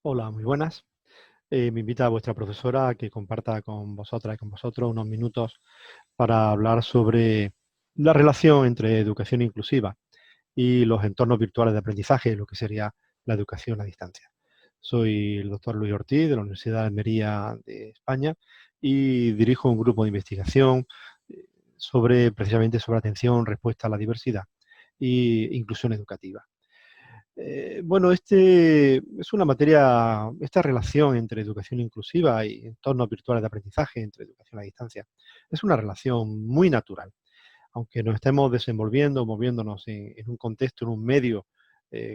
Hola, muy buenas. Me invita a vuestra profesora a que comparta con vosotras y con vosotros unos minutos para hablar sobre la relación entre educación inclusiva y los entornos virtuales de aprendizaje, lo que sería la educación a distancia. Soy el doctor Luis Ortiz de la Universidad de Almería de España y dirijo un grupo de investigación precisamente sobre atención, respuesta a la diversidad e inclusión educativa. Bueno, es una materia, esta relación entre educación inclusiva y entornos virtuales de aprendizaje, entre educación a distancia, es una relación muy natural. Aunque nos estemos desenvolviendo, moviéndonos en un contexto, en un medio,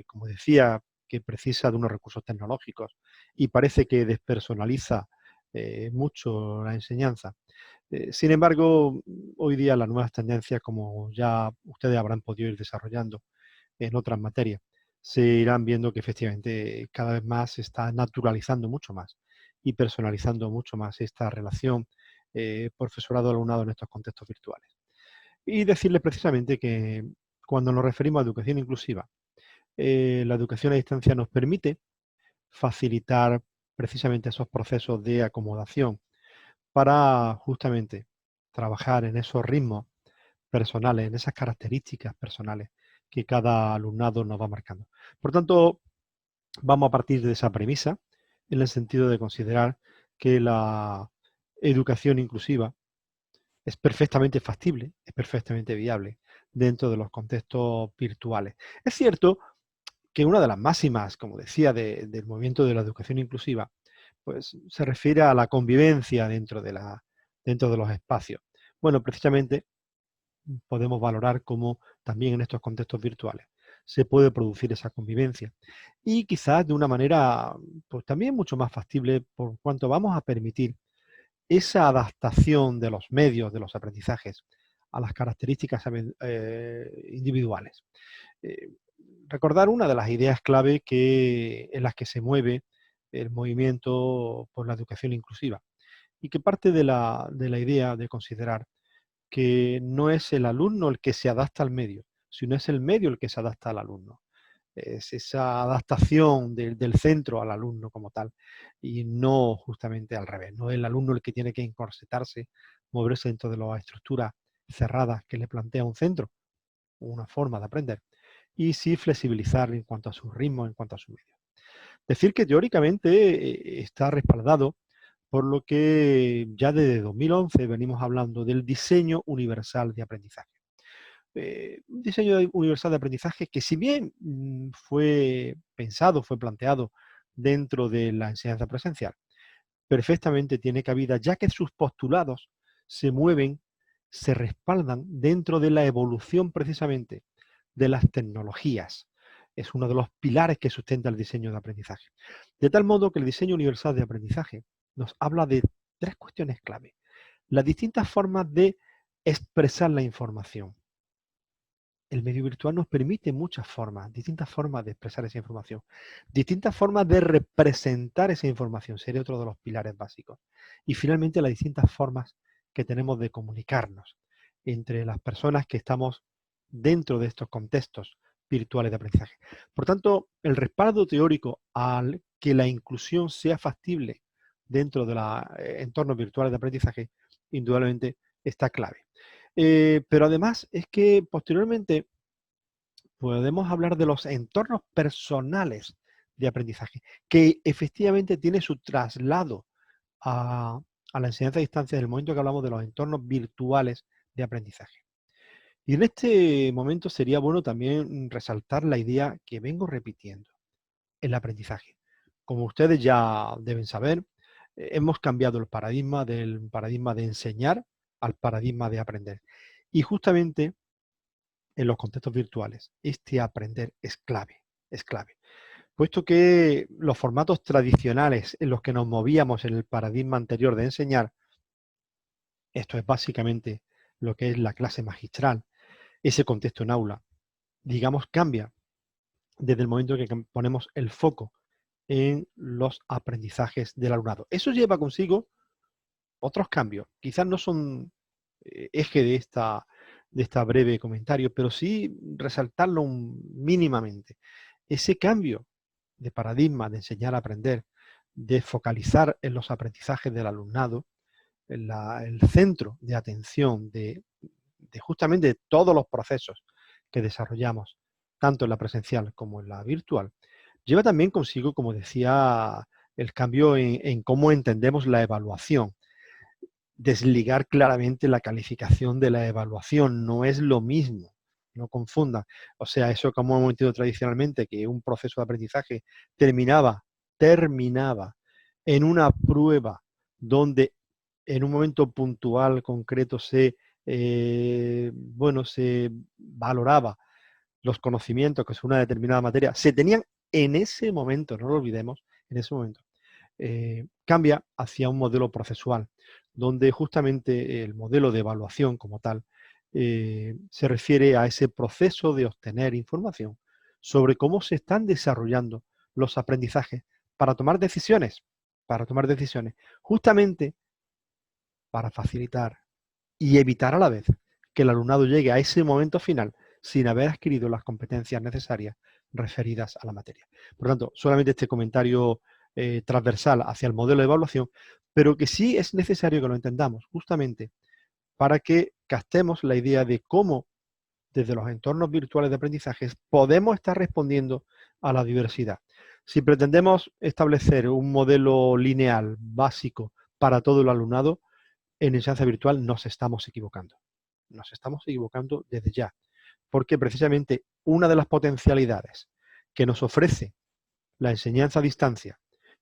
como decía, que precisa de unos recursos tecnológicos y parece que despersonaliza mucho la enseñanza. Sin embargo, hoy día las nuevas tendencias, como ya ustedes habrán podido ir desarrollando en otras materias, se irán viendo que efectivamente cada vez más se está naturalizando mucho más y personalizando mucho más esta relación profesorado-alumnado en estos contextos virtuales. Y decirles precisamente que cuando nos referimos a educación inclusiva, la educación a distancia nos permite facilitar precisamente esos procesos de acomodación para justamente trabajar en esos ritmos personales, en esas características personales que cada alumnado nos va marcando. Por tanto, vamos a partir de esa premisa en el sentido de considerar que la educación inclusiva es perfectamente factible, es perfectamente viable dentro de los contextos virtuales. Es cierto que una de las máximas, como decía, del movimiento de la educación inclusiva, pues se refiere a la convivencia dentro de los espacios. Bueno, precisamente podemos valorar cómo también en estos contextos virtuales se puede producir esa convivencia y quizás de una manera pues también mucho más factible por cuanto vamos a permitir esa adaptación de los medios, de los aprendizajes a las características individuales. Eh, Recordar una de las ideas clave en las que se mueve el movimiento por la educación inclusiva y que parte de la idea de considerar que no es el alumno el que se adapta al medio, sino es el medio el que se adapta al alumno. Es esa adaptación del centro al alumno como tal y no justamente al revés. No es el alumno el que tiene que encorsetarse, moverse dentro de las estructuras cerradas que le plantea un centro, una forma de aprender, y sí flexibilizar en cuanto a su ritmo, en cuanto a su medio. Decir que teóricamente está respaldado por lo que ya desde 2011 venimos hablando del diseño universal de aprendizaje. Un diseño universal de aprendizaje que si bien fue pensado, fue planteado dentro de la enseñanza presencial, perfectamente tiene cabida, ya que sus postulados se mueven, se respaldan dentro de la evolución precisamente de las tecnologías. Es uno de los pilares que sustenta el diseño de aprendizaje. De tal modo que el diseño universal de aprendizaje nos habla de tres cuestiones clave. Las distintas formas de expresar la información. El medio virtual nos permite muchas formas, distintas formas de expresar esa información, distintas formas de representar esa información, sería otro de los pilares básicos. Y finalmente las distintas formas que tenemos de comunicarnos entre las personas que estamos dentro de estos contextos virtuales de aprendizaje. Por tanto, el respaldo teórico al que la inclusión sea factible dentro de los entornos virtuales de aprendizaje, indudablemente está clave. Pero además es que posteriormente podemos hablar de los entornos personales de aprendizaje, que efectivamente tiene su traslado a, a la enseñanza a distancia en el momento que hablamos de los entornos virtuales de aprendizaje. Y en este momento sería bueno también resaltar la idea que vengo repitiendo, el aprendizaje. Como ustedes ya deben saber, hemos cambiado el paradigma del paradigma de enseñar al paradigma de aprender. Y justamente en los contextos virtuales, este aprender es clave, es clave. Puesto que los formatos tradicionales en los que nos movíamos en el paradigma anterior de enseñar, esto es básicamente lo que es la clase magistral, ese contexto en aula, digamos, cambia desde el momento en que ponemos el foco en los aprendizajes del alumnado. Eso lleva consigo otros cambios, quizás no son eje de esta breve comentario, pero sí resaltarlo mínimamente. Ese cambio de paradigma de enseñar a aprender, de focalizar en los aprendizajes del alumnado, el centro de atención de justamente todos los procesos que desarrollamos, tanto en la presencial como en la virtual, lleva también consigo, como decía, el cambio en cómo entendemos la evaluación. Desligar claramente la calificación de la evaluación, no es lo mismo, no confundan. O sea, eso como hemos entendido tradicionalmente, que un proceso de aprendizaje terminaba en una prueba donde en un momento puntual, concreto, se valoraba los conocimientos que es una determinada materia, se tenían en ese momento, no lo olvidemos, en ese momento. Cambia hacia un modelo procesual, donde justamente el modelo de evaluación como tal se refiere a ese proceso de obtener información sobre cómo se están desarrollando los aprendizajes para tomar decisiones, justamente para facilitar y evitar a la vez que el alumnado llegue a ese momento final sin haber adquirido las competencias necesarias referidas a la materia. Por lo tanto, solamente este comentario transversal hacia el modelo de evaluación, pero que sí es necesario que lo entendamos justamente para que captemos la idea de cómo desde los entornos virtuales de aprendizaje podemos estar respondiendo a la diversidad. Si pretendemos establecer un modelo lineal básico para todo el alumnado, en enseñanza virtual nos estamos equivocando. Nos estamos equivocando desde ya, porque precisamente una de las potencialidades que nos ofrece la enseñanza a distancia,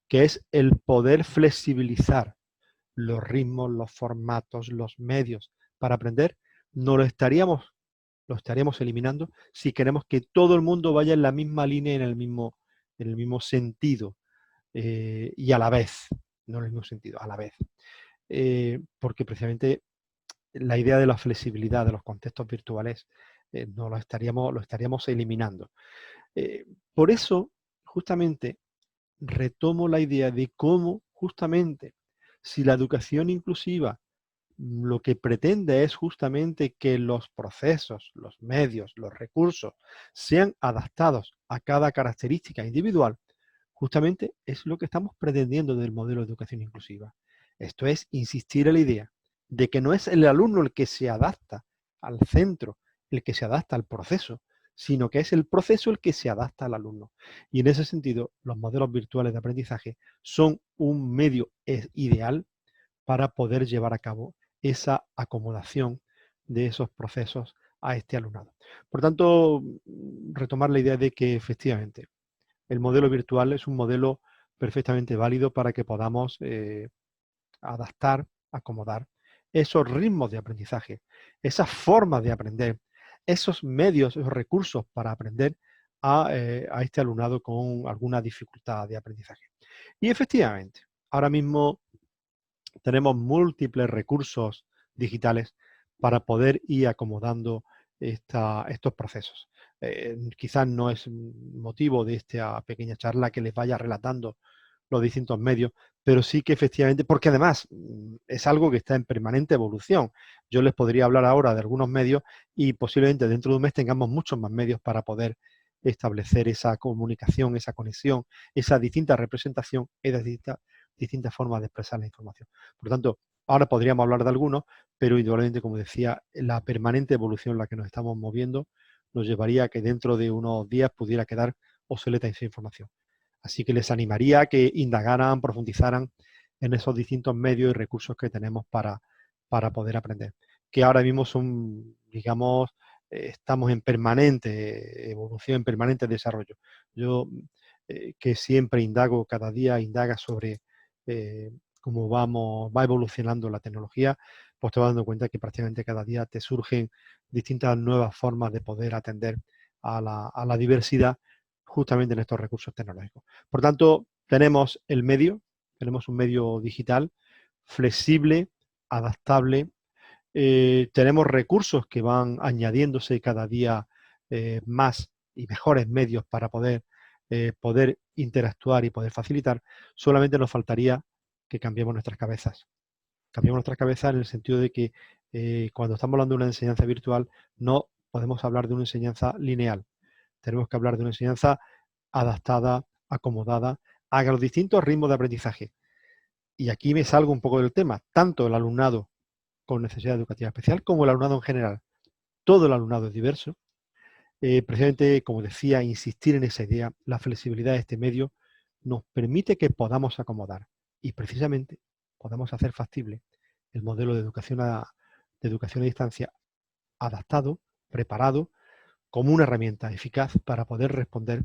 que es el poder flexibilizar los ritmos, los formatos, los medios para aprender, no lo estaríamos eliminando si queremos que todo el mundo vaya en la misma línea, en el mismo sentido y a la vez, no en el mismo sentido, a la vez. Porque precisamente la idea de la flexibilidad de los contextos virtuales no lo estaríamos eliminando. Por eso, justamente, retomo la idea de cómo, justamente, si la educación inclusiva lo que pretende es justamente que los procesos, los medios, los recursos sean adaptados a cada característica individual, justamente es lo que estamos pretendiendo del modelo de educación inclusiva. Esto es insistir en la idea de que no es el alumno el que se adapta al centro, el que se adapta al proceso, sino que es el proceso el que se adapta al alumno. Y en ese sentido, los modelos virtuales de aprendizaje son un medio ideal para poder llevar a cabo esa acomodación de esos procesos a este alumnado. Por tanto, retomar la idea de que efectivamente el modelo virtual es un modelo perfectamente válido para que podamos adaptar, acomodar esos ritmos de aprendizaje, esas formas de aprender, esos medios, esos recursos para aprender a este alumnado con alguna dificultad de aprendizaje. Y efectivamente, ahora mismo tenemos múltiples recursos digitales para poder ir acomodando estos procesos. Quizás no es motivo de esta pequeña charla que les vaya relatando los distintos medios, pero sí que efectivamente, porque además es algo que está en permanente evolución. Yo les podría hablar ahora de algunos medios y posiblemente dentro de un mes tengamos muchos más medios para poder establecer esa comunicación, esa conexión, esa distinta representación, esa distintas formas de expresar la información. Por lo tanto, ahora podríamos hablar de algunos, pero indudablemente, como decía, la permanente evolución en la que nos estamos moviendo nos llevaría a que dentro de unos días pudiera quedar obsoleta esa información. Así que les animaría a que indagaran, profundizaran en esos distintos medios y recursos que tenemos para poder aprender, que ahora mismo son, digamos, estamos en permanente evolución, en permanente desarrollo. Yo que siempre indago, cada día indaga sobre cómo va evolucionando la tecnología, pues te vas dando cuenta que prácticamente cada día te surgen distintas nuevas formas de poder atender a la diversidad justamente en estos recursos tecnológicos. Por tanto, tenemos tenemos un medio digital flexible, adaptable, tenemos recursos que van añadiéndose cada día más y mejores medios para poder interactuar y poder facilitar. Solamente nos faltaría que cambiemos nuestras cabezas. Cambiemos nuestras cabezas en el sentido de que cuando estamos hablando de una enseñanza virtual no podemos hablar de una enseñanza lineal. Tenemos que hablar de una enseñanza adaptada acomodada a los distintos ritmos de aprendizaje. Y aquí me salgo un poco del tema, tanto el alumnado con necesidad educativa especial como el alumnado en general. Todo el alumnado es diverso. Precisamente, como decía, insistir en esa idea, la flexibilidad de este medio nos permite que podamos acomodar y precisamente podamos hacer factible el modelo de educación a distancia adaptado, preparado, como una herramienta eficaz para poder responder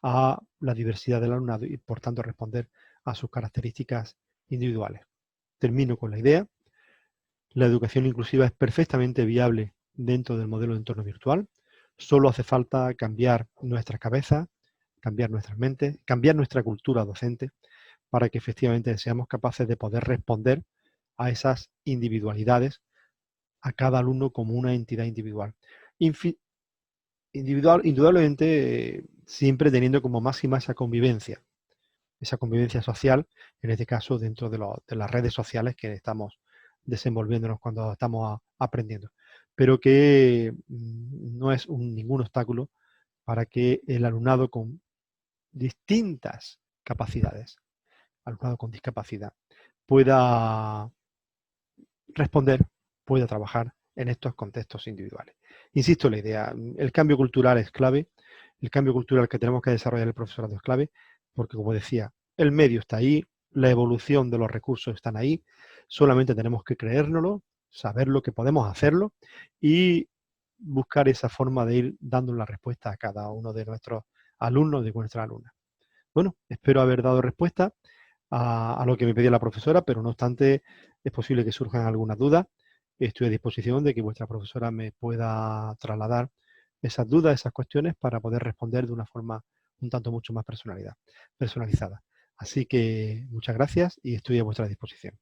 a la diversidad del alumnado y, por tanto, responder a sus características individuales. Termino con la idea. La educación inclusiva es perfectamente viable dentro del modelo de entorno virtual. Solo hace falta cambiar nuestras cabezas, cambiar nuestras mentes, cambiar nuestra cultura docente para que efectivamente seamos capaces de poder responder a esas individualidades, a cada alumno como una entidad individual. Indudablemente, siempre teniendo como máxima esa convivencia social, en este caso dentro de las redes sociales que estamos desenvolviéndonos cuando estamos aprendiendo, pero que no es ningún obstáculo para que el alumnado con distintas capacidades, alumnado con discapacidad, pueda responder, pueda trabajar en estos contextos individuales. Insisto en la idea, el cambio cultural es clave, el cambio cultural que tenemos que desarrollar el profesorado es clave, porque como decía, el medio está ahí, la evolución de los recursos están ahí, solamente tenemos que creérnoslo, saber lo que podemos hacerlo y buscar esa forma de ir dando la respuesta a cada uno de nuestros alumnos, de nuestras alumnas. Bueno, espero haber dado respuesta a lo que me pedía la profesora, pero no obstante es posible que surjan algunas dudas. Estoy a disposición de que vuestra profesora me pueda trasladar esas dudas, esas cuestiones, para poder responder de una forma un tanto mucho más personalizada. Así que muchas gracias y estoy a vuestra disposición.